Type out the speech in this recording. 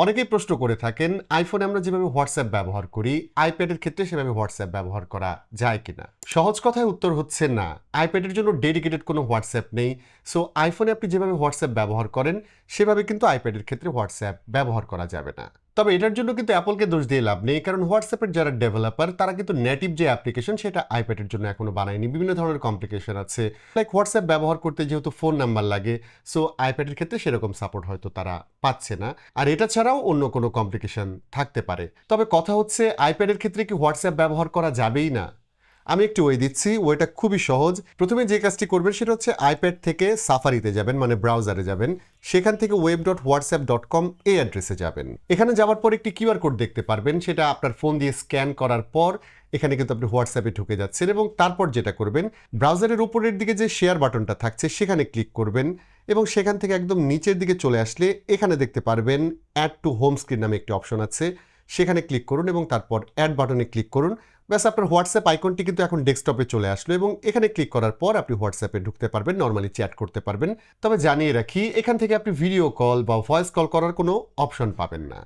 অনেকেই প্রশ্ন করে থাকেন আইফোনে আমরা যেভাবে হোয়াটসঅ্যাপ ব্যবহার করি আইপ্যাডের ক্ষেত্রে সেভাবে হোয়াটসঅ্যাপ ব্যবহার করা যায় কিনা। সহজ কথায় উত্তর হচ্ছে না। আইপ্যাডের জন্য ডেডিকেটেড কোনো হোয়াটসঅ্যাপ নেই। সো আইফোনে আপনি যেভাবে হোয়াটসঅ্যাপ ব্যবহার করেন সেভাবে কিন্তু আইপ্যাডের ক্ষেত্রে হোয়াটসঅ্যাপ ব্যবহার করা যাবে না। তবে এটার জন্য কিন্তু অ্যাপলকে দোষ দিয়ে লাভ নেই, কারণ হোয়াটসঅ্যাপের যারা ডেভেলপার তারা কিন্তু নেটিভ যে অ্যাপ্লিকেশন সেটা আইপ্যাডের জন্য এখনো বানায়নি। বিভিন্ন ধরনের কমপ্লিকেশন আছে, লাইক হোয়াটসঅ্যাপ ব্যবহার করতে যেহেতু ফোন নাম্বার লাগে, সো আইপ্যাডের ক্ষেত্রে সেরকম সাপোর্ট হয়তো তারা পাচ্ছে না। আর এটা ছাড়াও অন্য কোনো কমপ্লিকেশন থাকতে পারে। তবে কথা হচ্ছে আইপ্যাডের ক্ষেত্রে কি হোয়াটসঅ্যাপ ব্যবহার করা যাবেই না? আমি একটু ওয়ে দিচ্ছি, ওয়েটা খুবই সহজ। প্রথমে যে কাজটি করবেন সেটা হচ্ছে আইপ্যাড থেকে সাফারিতে যাবেন, মানে ব্রাউজারে যাবেন। সেখান থেকে web.whatsapp.com এই অ্যাড্রেসে যাবেন। এখানে যাওয়ার পর একটি কিউআর কোড দেখতে পারবেন, সেটা আপনার ফোন দিয়ে স্ক্যান করার পর এখানে কিন্তু আপনি হোয়াটসঅ্যাপে ঢুকে যাচ্ছেন। এবং তারপর যেটা করবেন, ব্রাউজারের উপরের দিকে যে শেয়ার বাটনটা থাকছে সেখানে ক্লিক করবেন এবং সেখান থেকে একদম নিচের দিকে চলে আসলে এখানে দেখতে পারবেন অ্যাড টু হোম স্ক্রিন নামে একটি অপশন আছে, সেখানে ক্লিক করুন এবং তারপর অ্যাড বাটনে ক্লিক করুন। ব্যাস, আপনার হোয়াটসঅ্যাপ আইকনটি কিন্তু এখন ডেস্কটপে চলে আসলো এবং এখানে ক্লিক করার পর আপনি হোয়াটসঅ্যাপে ঢুকতে পারবেন, নর্মালি চ্যাট করতে পারবেন। তবে জানিয়ে রাখি, এখান থেকে আপনি ভিডিও কল বা ভয়েস কল করার কোনো অপশন পাবেন না।